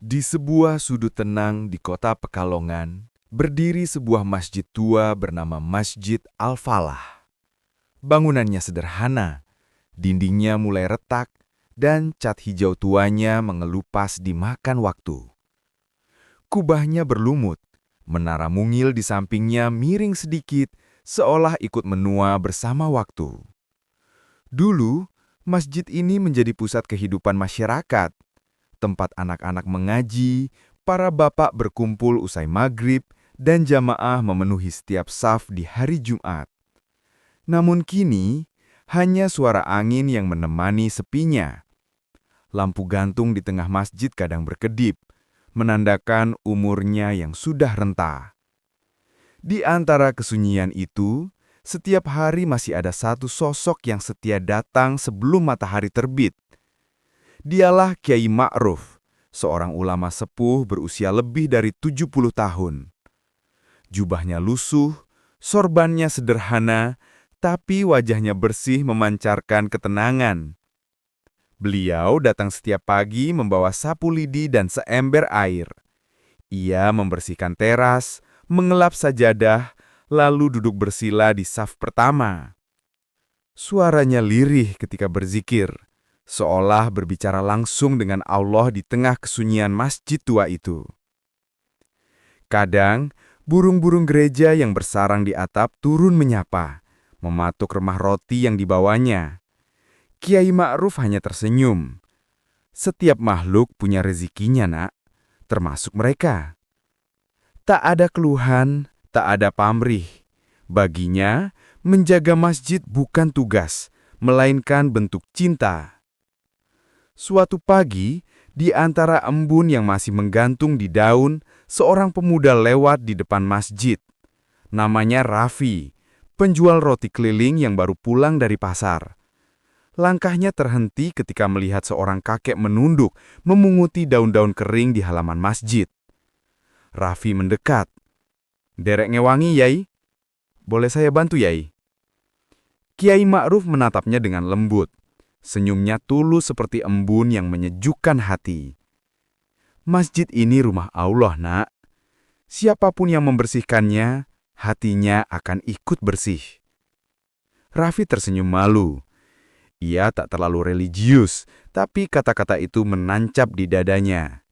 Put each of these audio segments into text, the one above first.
Di sebuah sudut tenang di kota Pekalongan, berdiri sebuah masjid tua bernama Masjid Al-Falah. Bangunannya sederhana, dindingnya mulai retak, dan cat hijau tuanya mengelupas dimakan waktu. Kubahnya berlumut, menara mungil di sampingnya miring sedikit, seolah ikut menua bersama waktu. Dulu, masjid ini menjadi pusat kehidupan masyarakat, tempat anak-anak mengaji, para bapak berkumpul usai maghrib, dan jamaah memenuhi setiap saf di hari Jumat. Namun kini, hanya suara angin yang menemani sepinya. Lampu gantung di tengah masjid kadang berkedip, menandakan umurnya yang sudah renta. Di antara kesunyian itu, setiap hari masih ada satu sosok yang setia datang sebelum matahari terbit. Dialah Kiai Ma'ruf, seorang ulama sepuh berusia lebih dari 70 tahun. Jubahnya lusuh, sorbannya sederhana, tapi wajahnya bersih memancarkan ketenangan. Beliau datang setiap pagi membawa sapu lidi dan seember air. Ia membersihkan teras, mengelap sajadah, lalu duduk bersila di saf pertama. Suaranya lirih ketika berzikir, seolah berbicara langsung dengan Allah di tengah kesunyian masjid tua itu. Kadang, burung-burung gereja yang bersarang di atap turun menyapa, mematuk remah roti yang dibawanya. Kiai Ma'ruf hanya tersenyum. Setiap makhluk punya rezekinya, nak, termasuk mereka. Tak ada keluhan, tak ada pamrih. Baginya, menjaga masjid bukan tugas, melainkan bentuk cinta. Suatu pagi, di antara embun yang masih menggantung di daun, seorang pemuda lewat di depan masjid. Namanya Raffi, penjual roti keliling yang baru pulang dari pasar. Langkahnya terhenti ketika melihat seorang kakek menunduk, memunguti daun-daun kering di halaman masjid. Raffi mendekat. "Derek ngewangi, Yai? Boleh saya bantu, Yai?" Kiai Ma'ruf menatapnya dengan lembut. Senyumnya tulus seperti embun yang menyejukkan hati. "Masjid ini rumah Allah, nak. Siapapun yang membersihkannya, hatinya akan ikut bersih." Raffi tersenyum malu. Ia tak terlalu religius, tapi kata-kata itu menancap di dadanya.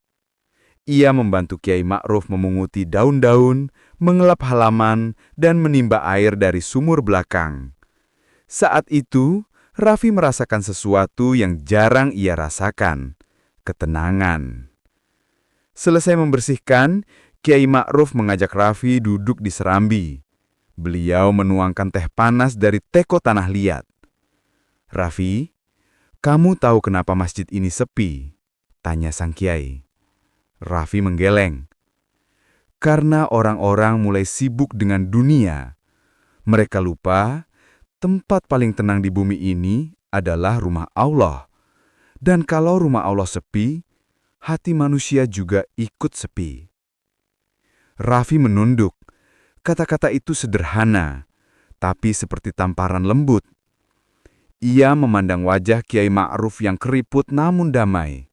Ia membantu Kiai Ma'ruf memunguti daun-daun, mengelap halaman, dan menimba air dari sumur belakang. Saat itu, Raffi merasakan sesuatu yang jarang ia rasakan, ketenangan. Selesai membersihkan, Kiai Ma'ruf mengajak Raffi duduk di serambi. Beliau menuangkan teh panas dari teko tanah liat. "Raffi, kamu tahu kenapa masjid ini sepi?" tanya sang Kiai. Raffi menggeleng. "Karena orang-orang mulai sibuk dengan dunia. Mereka lupa tempat paling tenang di bumi ini adalah rumah Allah. Dan kalau rumah Allah sepi, hati manusia juga ikut sepi." Raffi menunduk. Kata-kata itu sederhana, tapi seperti tamparan lembut. Ia memandang wajah Kiai Ma'ruf yang keriput namun damai.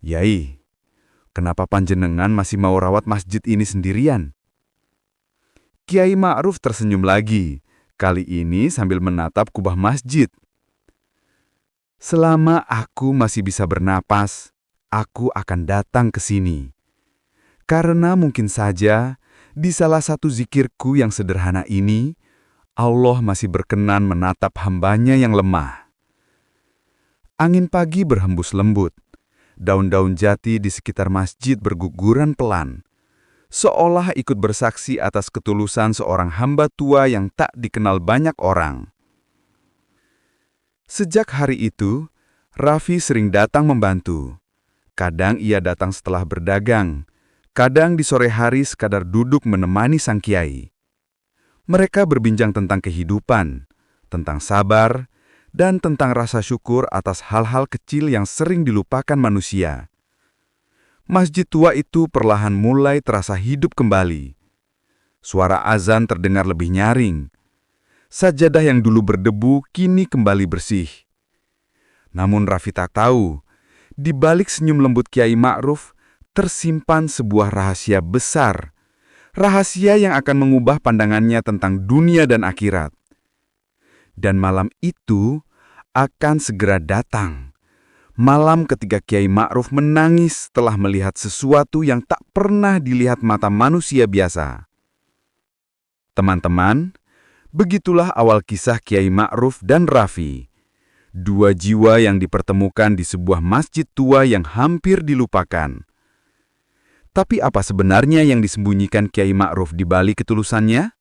"Yai, kenapa panjenengan masih mau rawat masjid ini sendirian?" Kiai Ma'ruf tersenyum lagi, kali ini sambil menatap kubah masjid. "Selama aku masih bisa bernapas, aku akan datang ke sini. Karena mungkin saja, di salah satu zikirku yang sederhana ini, Allah masih berkenan menatap hambanya yang lemah." Angin pagi berhembus lembut. Daun-daun jati di sekitar masjid berguguran pelan, seolah ikut bersaksi atas ketulusan seorang hamba tua yang tak dikenal banyak orang. Sejak hari itu, Raffi sering datang membantu. Kadang ia datang setelah berdagang, kadang di sore hari sekadar duduk menemani sang kiai. Mereka berbincang tentang kehidupan, tentang sabar, dan tentang rasa syukur atas hal-hal kecil yang sering dilupakan manusia. Masjid tua itu perlahan mulai terasa hidup kembali. Suara azan terdengar lebih nyaring. Sajadah yang dulu berdebu kini kembali bersih. Namun Raffi tak tahu, di balik senyum lembut Kiai Ma'ruf, tersimpan sebuah rahasia besar. Rahasia yang akan mengubah pandangannya tentang dunia dan akhirat. Dan malam itu akan segera datang. Malam ketika Kiai Ma'ruf menangis setelah melihat sesuatu yang tak pernah dilihat mata manusia biasa. Teman-teman, begitulah awal kisah Kiai Ma'ruf dan Raffi. Dua jiwa yang dipertemukan di sebuah masjid tua yang hampir dilupakan. Tapi apa sebenarnya yang disembunyikan Kiai Ma'ruf di balik ketulusannya?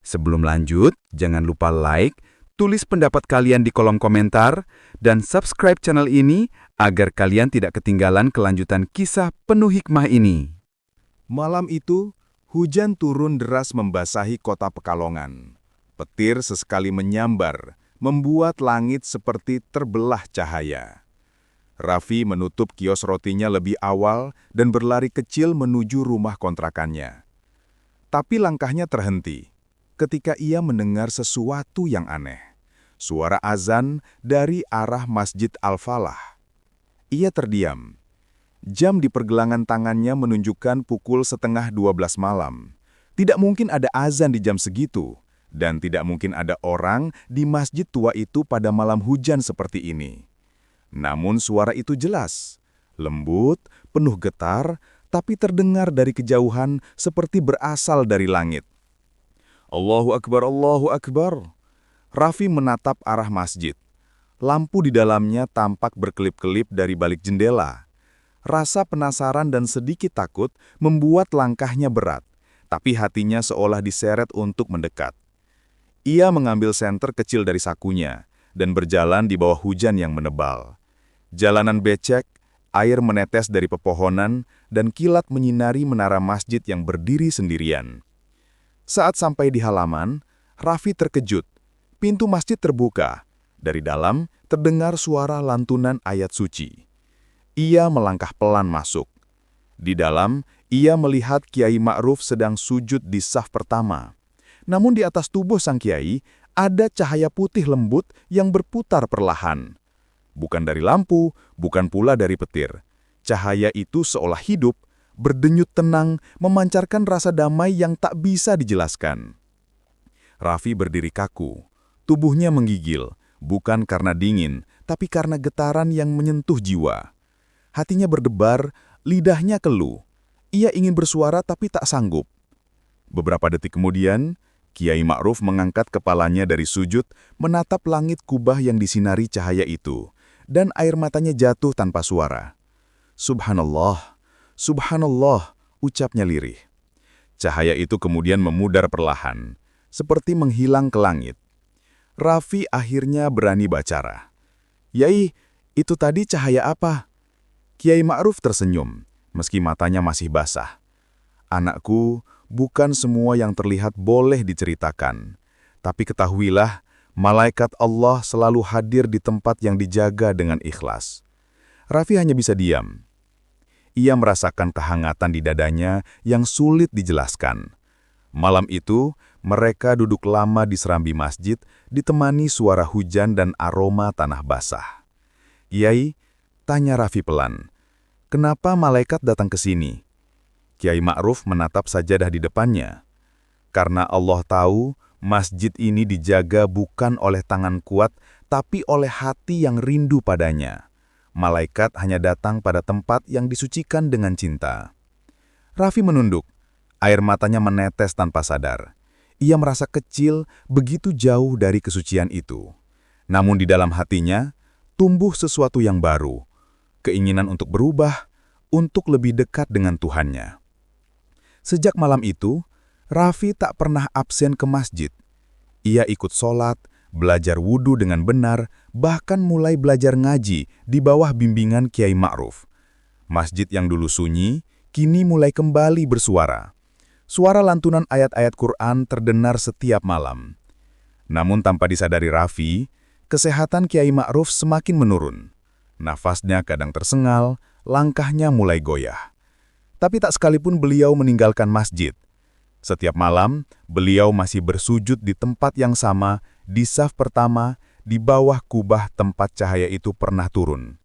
Sebelum lanjut, jangan lupa like, tulis pendapat kalian di kolom komentar, dan subscribe channel ini agar kalian tidak ketinggalan kelanjutan kisah penuh hikmah ini. Malam itu, hujan turun deras membasahi kota Pekalongan. Petir sesekali menyambar, membuat langit seperti terbelah cahaya. Raffi menutup kios rotinya lebih awal dan berlari kecil menuju rumah kontrakannya. Tapi langkahnya terhenti ketika ia mendengar sesuatu yang aneh. Suara azan dari arah Masjid Al-Falah. Ia terdiam. Jam di pergelangan tangannya menunjukkan pukul 11:30 malam. Tidak mungkin ada azan di jam segitu, dan tidak mungkin ada orang di masjid tua itu pada malam hujan seperti ini. Namun suara itu jelas, lembut, penuh getar, tapi terdengar dari kejauhan seperti berasal dari langit. Allahu Akbar, Allahu Akbar. Raffi menatap arah masjid. Lampu di dalamnya tampak berkelip-kelip dari balik jendela. Rasa penasaran dan sedikit takut membuat langkahnya berat, tapi hatinya seolah diseret untuk mendekat. Ia mengambil senter kecil dari sakunya dan berjalan di bawah hujan yang menebal. Jalanan becek, air menetes dari pepohonan, dan kilat menyinari menara masjid yang berdiri sendirian. Saat sampai di halaman, Raffi terkejut. Pintu masjid terbuka. Dari dalam, terdengar suara lantunan ayat suci. Ia melangkah pelan masuk. Di dalam, ia melihat Kiai Ma'ruf sedang sujud di saf pertama. Namun di atas tubuh sang kiai, ada cahaya putih lembut yang berputar perlahan. Bukan dari lampu, bukan pula dari petir. Cahaya itu seolah hidup, berdenyut tenang, memancarkan rasa damai yang tak bisa dijelaskan. Raffi berdiri kaku. Tubuhnya menggigil, bukan karena dingin, tapi karena getaran yang menyentuh jiwa. Hatinya berdebar, lidahnya keluh. Ia ingin bersuara tapi tak sanggup. Beberapa detik kemudian, Kiai Ma'ruf mengangkat kepalanya dari sujud, menatap langit kubah yang disinari cahaya itu, dan air matanya jatuh tanpa suara. Subhanallah, Subhanallah, ucapnya lirih. Cahaya itu kemudian memudar perlahan, seperti menghilang ke langit. Raffi akhirnya berani bicara. "Yai, itu tadi cahaya apa?" Kiai Ma'ruf tersenyum, meski matanya masih basah. "Anakku, bukan semua yang terlihat boleh diceritakan. Tapi ketahuilah, malaikat Allah selalu hadir di tempat yang dijaga dengan ikhlas." Raffi hanya bisa diam. Ia merasakan kehangatan di dadanya yang sulit dijelaskan. Malam itu, mereka duduk lama di serambi masjid, ditemani suara hujan dan aroma tanah basah. "Yai," tanya Raffi pelan, "kenapa malaikat datang ke sini?" Kiai Ma'ruf menatap sajadah di depannya. "Karena Allah tahu, masjid ini dijaga bukan oleh tangan kuat, tapi oleh hati yang rindu padanya. Malaikat hanya datang pada tempat yang disucikan dengan cinta." Raffi menunduk. Air matanya menetes tanpa sadar. Ia merasa kecil, begitu jauh dari kesucian itu. Namun di dalam hatinya, tumbuh sesuatu yang baru. Keinginan untuk berubah, untuk lebih dekat dengan Tuhannya. Sejak malam itu, Raffi tak pernah absen ke masjid. Ia ikut sholat, belajar wudhu dengan benar, bahkan mulai belajar ngaji di bawah bimbingan Kiai Ma'ruf. Masjid yang dulu sunyi, kini mulai kembali bersuara. Suara lantunan ayat-ayat Quran terdengar setiap malam. Namun tanpa disadari Raffi, kesehatan Kiai Ma'ruf semakin menurun. Nafasnya kadang tersengal, langkahnya mulai goyah. Tapi tak sekalipun beliau meninggalkan masjid. Setiap malam, beliau masih bersujud di tempat yang sama, di saf pertama, di bawah kubah tempat cahaya itu pernah turun.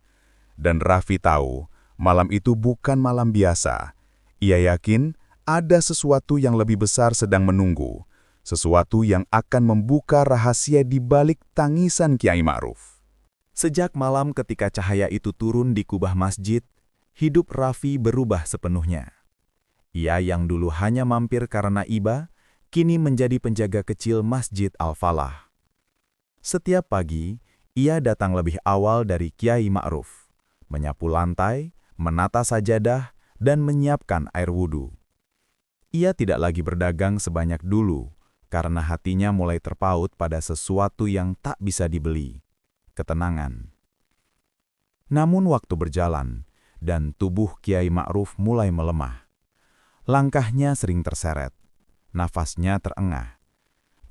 Dan Raffi tahu Malam itu bukan malam biasa. Ia yakin ada sesuatu yang lebih besar sedang menunggu, sesuatu yang akan membuka rahasia di balik tangisan Kiai Ma'ruf. Sejak malam ketika cahaya itu turun di kubah masjid, hidup Raffi berubah sepenuhnya. Ia yang dulu hanya mampir karena iba, kini menjadi penjaga kecil Masjid Al-Falah. Setiap pagi, ia datang lebih awal dari Kiai Ma'ruf, menyapu lantai, menata sajadah, dan menyiapkan air wudhu. Ia tidak lagi berdagang sebanyak dulu, karena hatinya mulai terpaut pada sesuatu yang tak bisa dibeli, ketenangan. Namun waktu berjalan, dan tubuh Kiai Ma'ruf mulai melemah. Langkahnya sering terseret, nafasnya terengah.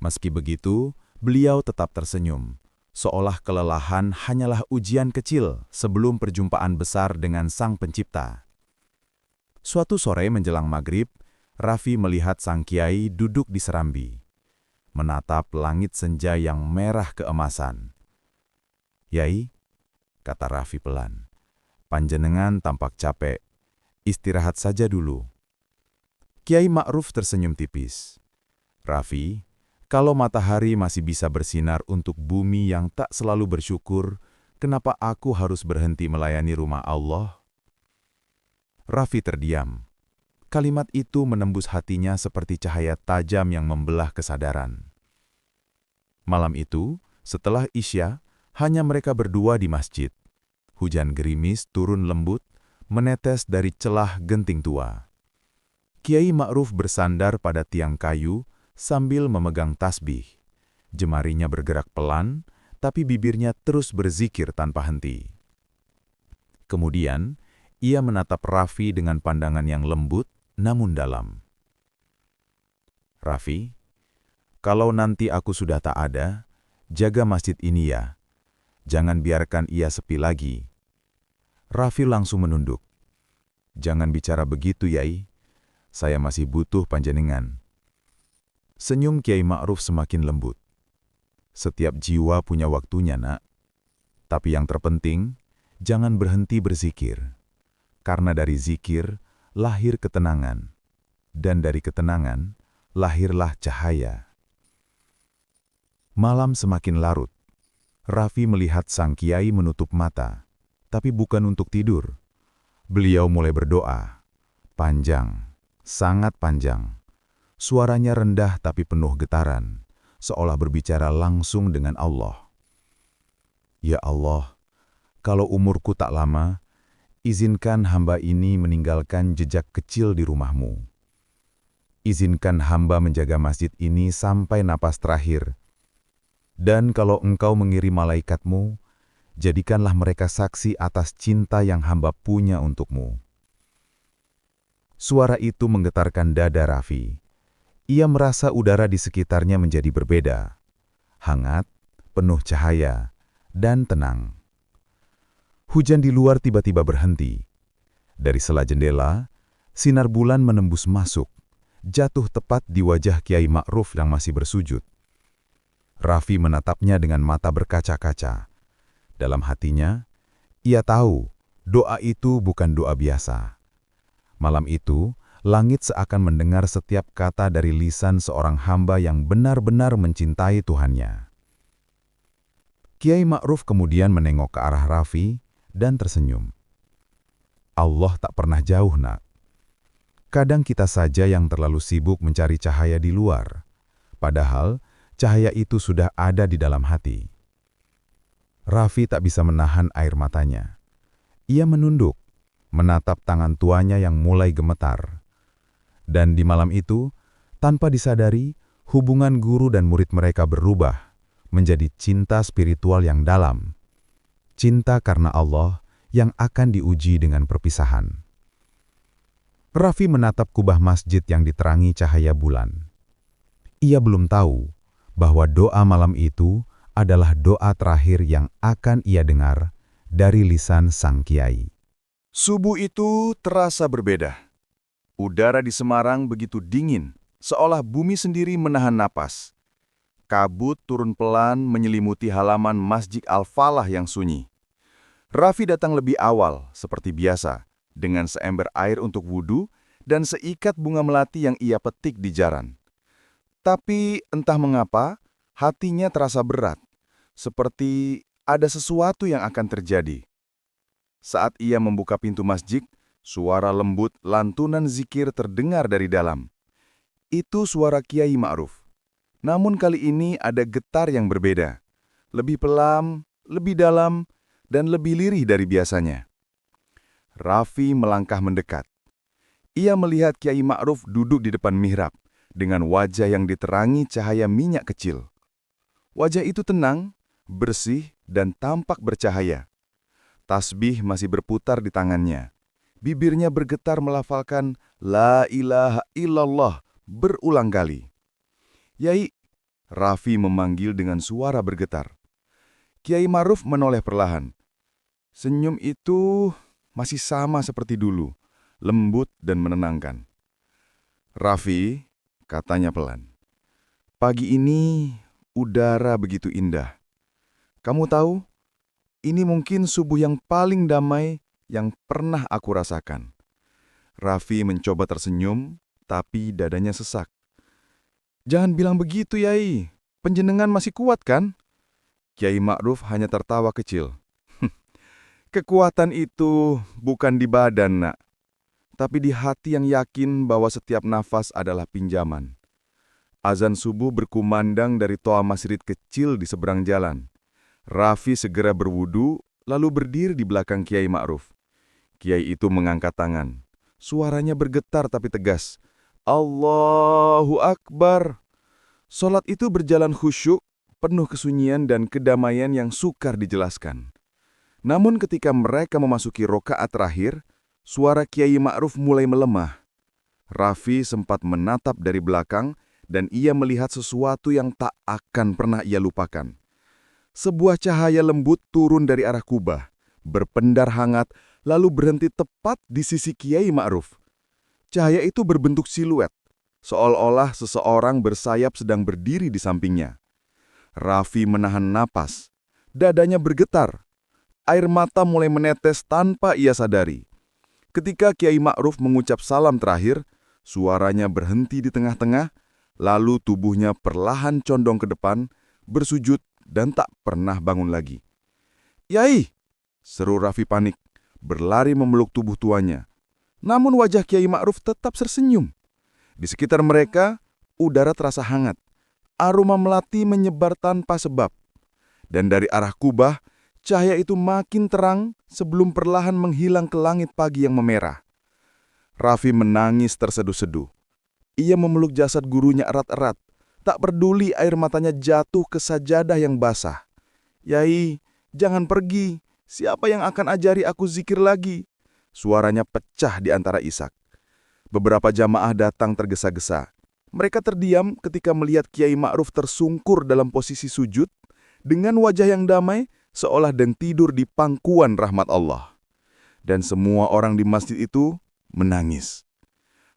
Meski begitu, beliau tetap tersenyum, seolah kelelahan hanyalah ujian kecil sebelum perjumpaan besar dengan Sang Pencipta. Suatu sore menjelang maghrib, Raffi melihat sang kiai duduk di serambi, menatap langit senja yang merah keemasan. "Yai," kata Raffi pelan, "panjenengan tampak capek, istirahat saja dulu." Kiai Ma'ruf tersenyum tipis. "Raffi, kalau matahari masih bisa bersinar untuk bumi yang tak selalu bersyukur, kenapa aku harus berhenti melayani rumah Allah?" Raffi terdiam. Kalimat itu menembus hatinya seperti cahaya tajam yang membelah kesadaran. Malam itu, setelah Isya, hanya mereka berdua di masjid. Hujan gerimis turun lembut, menetes dari celah genting tua. Kiai Ma'ruf bersandar pada tiang kayu sambil memegang tasbih. Jemarinya bergerak pelan, tapi bibirnya terus berzikir tanpa henti. Kemudian, ia menatap Raffi dengan pandangan yang lembut namun dalam. "Raffi, kalau nanti aku sudah tak ada, jaga masjid ini ya. Jangan biarkan ia sepi lagi." Raffi langsung menunduk. "Jangan bicara begitu, Yai. Saya masih butuh panjenengan." Senyum Kiai Ma'ruf semakin lembut. "Setiap jiwa punya waktunya, Nak. Tapi yang terpenting, jangan berhenti berzikir. Karena dari zikir, lahir ketenangan. Dan dari ketenangan, lahirlah cahaya." Malam semakin larut. Raffi melihat sang kiai menutup mata, tapi bukan untuk tidur. Beliau mulai berdoa. Panjang, sangat panjang. Suaranya rendah tapi penuh getaran, seolah berbicara langsung dengan Allah. "Ya Allah, kalau umurku tak lama, izinkan hamba ini meninggalkan jejak kecil di rumah-Mu. Izinkan hamba menjaga masjid ini sampai napas terakhir. Dan kalau Engkau mengirim malaikat-Mu, jadikanlah mereka saksi atas cinta yang hamba punya untuk-Mu." Suara itu menggetarkan dada Raffi. Ia merasa udara di sekitarnya menjadi berbeda. Hangat, penuh cahaya, dan tenang. Hujan di luar tiba-tiba berhenti. Dari sela jendela, sinar bulan menembus masuk, jatuh tepat di wajah Kiai Ma'ruf yang masih bersujud. Raffi menatapnya dengan mata berkaca-kaca. Dalam hatinya, ia tahu doa itu bukan doa biasa. Malam itu, langit seakan mendengar setiap kata dari lisan seorang hamba yang benar-benar mencintai Tuhannya. Kiai Ma'ruf kemudian menengok ke arah Raffi dan tersenyum. "Allah tak pernah jauh, Nak. Kadang kita saja yang terlalu sibuk mencari cahaya di luar, padahal cahaya itu sudah ada di dalam hati." Raffi tak bisa menahan air matanya. Ia menunduk, menatap tangan tuanya yang mulai gemetar. Dan di malam itu, tanpa disadari, hubungan guru dan murid mereka berubah menjadi cinta spiritual yang dalam. Cinta karena Allah yang akan diuji dengan perpisahan. Raffi menatap kubah masjid yang diterangi cahaya bulan. Ia belum tahu bahwa doa malam itu adalah doa terakhir yang akan ia dengar dari lisan sang kiai. Subuh itu terasa berbeda. Udara di Semarang begitu dingin, seolah bumi sendiri menahan napas. Kabut turun pelan menyelimuti halaman Masjid Al-Falah yang sunyi. Raffi datang lebih awal, seperti biasa, dengan seember air untuk wudhu dan seikat bunga melati yang ia petik di jaran. Tapi entah mengapa, hatinya terasa berat, seperti ada sesuatu yang akan terjadi. Saat ia membuka pintu masjid, suara lembut lantunan zikir terdengar dari dalam. Itu suara Kiai Ma'ruf. Namun kali ini ada getar yang berbeda. Lebih pelan, lebih dalam, dan lebih lirih dari biasanya. Raffi melangkah mendekat. Ia melihat Kiai Ma'ruf duduk di depan mihrab, dengan wajah yang diterangi cahaya minyak kecil. Wajah itu tenang, bersih, dan tampak bercahaya. Tasbih masih berputar di tangannya. Bibirnya bergetar melafalkan La ilaha illallah berulang kali. Yai, Raffi memanggil dengan suara bergetar. Kiai Ma'ruf menoleh perlahan. Senyum itu masih sama seperti dulu, lembut dan menenangkan. Raffi, katanya pelan. Pagi ini udara begitu indah. Kamu tahu, ini mungkin subuh yang paling damai yang pernah aku rasakan. Raffi mencoba tersenyum, tapi dadanya sesak. Jangan bilang begitu, Yai. Penjenengan masih kuat, kan? Kiai Ma'ruf hanya tertawa kecil. Kekuatan itu bukan di badan, nak. Tapi di hati yang yakin bahwa setiap nafas adalah pinjaman. Azan subuh berkumandang dari toa masjid kecil di seberang jalan. Raffi segera berwudu, lalu berdiri di belakang Kiai Ma'ruf. Kiai itu mengangkat tangan. Suaranya bergetar tapi tegas. Allahu Akbar. Salat itu berjalan khusyuk, penuh kesunyian dan kedamaian yang sukar dijelaskan. Namun ketika mereka memasuki rokaat terakhir, suara Kiai Ma'ruf mulai melemah. Raffi sempat menatap dari belakang dan ia melihat sesuatu yang tak akan pernah ia lupakan. Sebuah cahaya lembut turun dari arah kubah, berpendar hangat, lalu berhenti tepat di sisi Kiai Ma'ruf. Cahaya itu berbentuk siluet, seolah-olah seseorang bersayap sedang berdiri di sampingnya. Raffi menahan napas, dadanya bergetar. Air mata mulai menetes tanpa ia sadari. Ketika Kiai Ma'ruf mengucap salam terakhir, suaranya berhenti di tengah-tengah, lalu tubuhnya perlahan condong ke depan, bersujud dan tak pernah bangun lagi. Yai! Seru Raffi panik, berlari memeluk tubuh tuanya. Namun wajah Kiai Ma'ruf tetap tersenyum. Di sekitar mereka, udara terasa hangat. Aroma melati menyebar tanpa sebab. Dan dari arah kubah, cahaya itu makin terang sebelum perlahan menghilang ke langit pagi yang memerah. Raffi menangis terseduh-seduh. Ia memeluk jasad gurunya erat-erat. Tak peduli air matanya jatuh ke sajadah yang basah. Yai, jangan pergi. Siapa yang akan ajari aku zikir lagi? Suaranya pecah di antara isak. Beberapa jamaah datang tergesa-gesa. Mereka terdiam ketika melihat Kiai Ma'ruf tersungkur dalam posisi sujud dengan wajah yang damai seolah sedang tidur di pangkuan rahmat Allah. Dan semua orang di masjid itu menangis.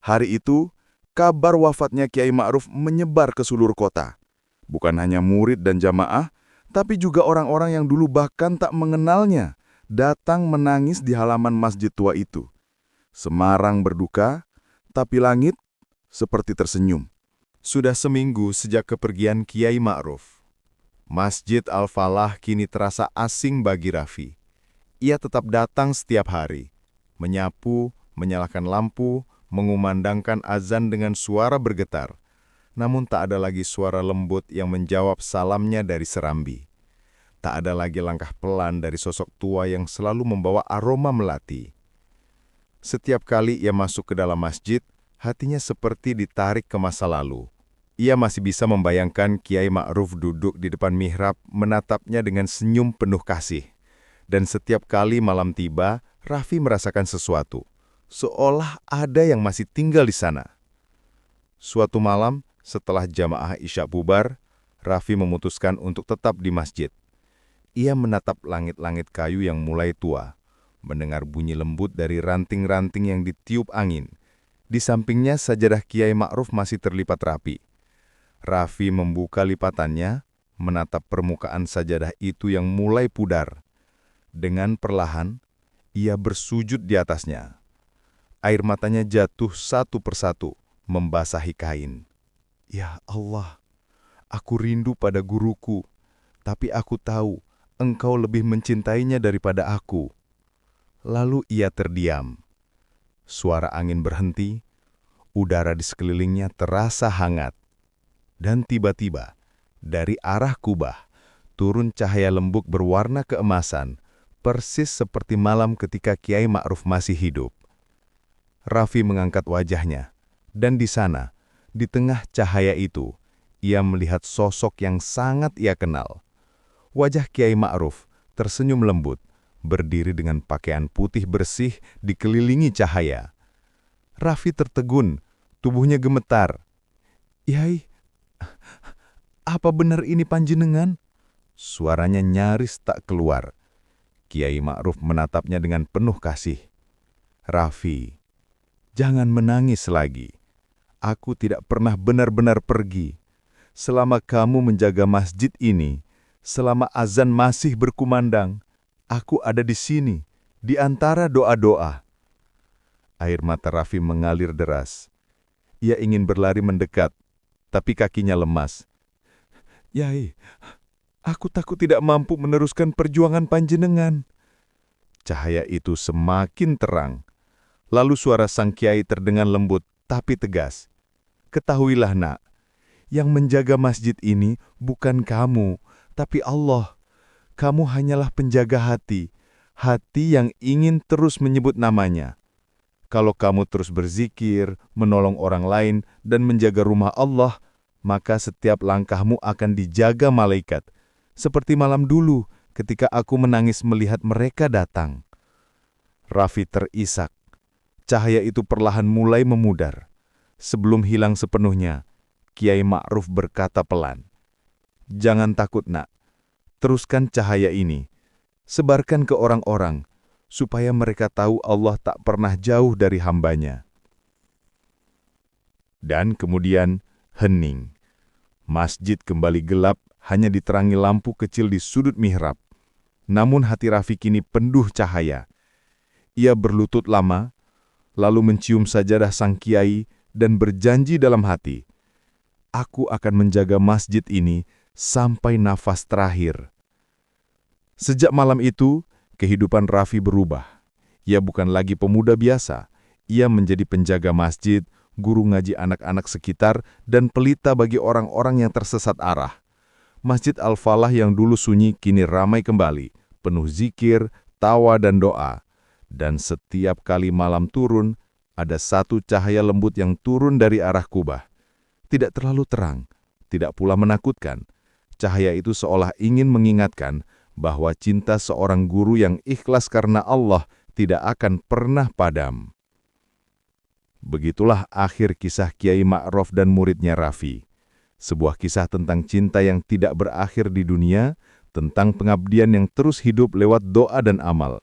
Hari itu, kabar wafatnya Kiai Ma'ruf menyebar ke seluruh kota. Bukan hanya murid dan jamaah, tapi juga orang-orang yang dulu bahkan tak mengenalnya datang menangis di halaman masjid tua itu. Semarang berduka, tapi langit seperti tersenyum. Sudah seminggu sejak kepergian Kiai Ma'ruf. Masjid Al-Falah kini terasa asing bagi Raffi. Ia tetap datang setiap hari, menyapu, menyalakan lampu, mengumandangkan azan dengan suara bergetar. Namun tak ada lagi suara lembut yang menjawab salamnya dari serambi. Tak ada lagi langkah pelan dari sosok tua yang selalu membawa aroma melati. Setiap kali ia masuk ke dalam masjid, hatinya seperti ditarik ke masa lalu. Ia masih bisa membayangkan Kiai Ma'ruf duduk di depan mihrab menatapnya dengan senyum penuh kasih. Dan setiap kali malam tiba, Raffi merasakan sesuatu. Seolah ada yang masih tinggal di sana. Suatu malam, setelah jamaah Isya bubar, Raffi memutuskan untuk tetap di masjid. Ia menatap langit-langit kayu yang mulai tua, mendengar bunyi lembut dari ranting-ranting yang ditiup angin. Di sampingnya sajadah Kiai Ma'ruf masih terlipat rapi. Raffi membuka lipatannya, menatap permukaan sajadah itu yang mulai pudar. Dengan perlahan, ia bersujud di atasnya. Air matanya jatuh satu persatu, membasahi kain. Ya Allah, aku rindu pada guruku, tapi aku tahu engkau lebih mencintainya daripada aku. Lalu ia terdiam. Suara angin berhenti, udara di sekelilingnya terasa hangat. Dan tiba-tiba, dari arah kubah, turun cahaya lembut berwarna keemasan, persis seperti malam ketika Kiai Ma'ruf masih hidup. Raffi mengangkat wajahnya, dan di sana, di tengah cahaya itu, ia melihat sosok yang sangat ia kenal. Wajah Kiai Ma'ruf tersenyum lembut, berdiri dengan pakaian putih bersih dikelilingi cahaya. Raffi tertegun, tubuhnya gemetar. "Yai, apa benar ini panjenengan?" Suaranya nyaris tak keluar. Kiai Ma'ruf menatapnya dengan penuh kasih. "Raffi, jangan menangis lagi. Aku tidak pernah benar-benar pergi. Selama kamu menjaga masjid ini, selama azan masih berkumandang, aku ada di sini, di antara doa-doa." Air mata Raffi mengalir deras. Ia ingin berlari mendekat, tapi kakinya lemas. "Yai, aku takut tidak mampu meneruskan perjuangan panjenengan." Cahaya itu semakin terang. Lalu suara sang kiai terdengar lembut tapi tegas. "Ketahuilah nak, yang menjaga masjid ini bukan kamu, tapi Allah. Kamu hanyalah penjaga hati, hati yang ingin terus menyebut namanya. Kalau kamu terus berzikir, menolong orang lain, dan menjaga rumah Allah, maka setiap langkahmu akan dijaga malaikat. Seperti malam dulu ketika aku menangis melihat mereka datang." Raffi terisak. Cahaya itu perlahan mulai memudar. Sebelum hilang sepenuhnya, Kiai Ma'ruf berkata pelan, "Jangan takut nak, teruskan cahaya ini. Sebarkan ke orang-orang, supaya mereka tahu Allah tak pernah jauh dari hambanya." Dan kemudian hening. Masjid kembali gelap, hanya diterangi lampu kecil di sudut mihrab. Namun hati Raffi kini penuh cahaya. Ia berlutut lama, lalu mencium sajadah sang kiai dan berjanji dalam hati, "Aku akan menjaga masjid ini sampai nafas terakhir." Sejak malam itu, kehidupan Raffi berubah. Ia bukan lagi pemuda biasa. Ia menjadi penjaga masjid, guru ngaji anak-anak sekitar, dan pelita bagi orang-orang yang tersesat arah. Masjid Al-Falah yang dulu sunyi kini ramai kembali, penuh zikir, tawa, dan doa. Dan setiap kali malam turun, ada satu cahaya lembut yang turun dari arah kubah. Tidak terlalu terang, tidak pula menakutkan. Cahaya itu seolah ingin mengingatkan bahwa cinta seorang guru yang ikhlas karena Allah tidak akan pernah padam. Begitulah akhir kisah Kiai Ma'ruf dan muridnya Raffi. Sebuah kisah tentang cinta yang tidak berakhir di dunia, tentang pengabdian yang terus hidup lewat doa dan amal.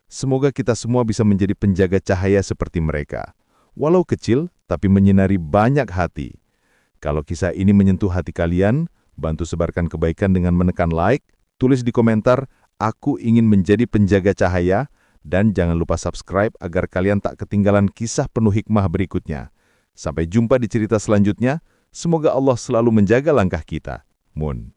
Semoga kita semua bisa menjadi penjaga cahaya seperti mereka. Walau kecil, tapi menyinari banyak hati. Kalau kisah ini menyentuh hati kalian, bantu sebarkan kebaikan dengan menekan like, tulis di komentar, "Aku ingin menjadi penjaga cahaya," dan jangan lupa subscribe agar kalian tak ketinggalan kisah penuh hikmah berikutnya. Sampai jumpa di cerita selanjutnya, semoga Allah selalu menjaga langkah kita. Mun.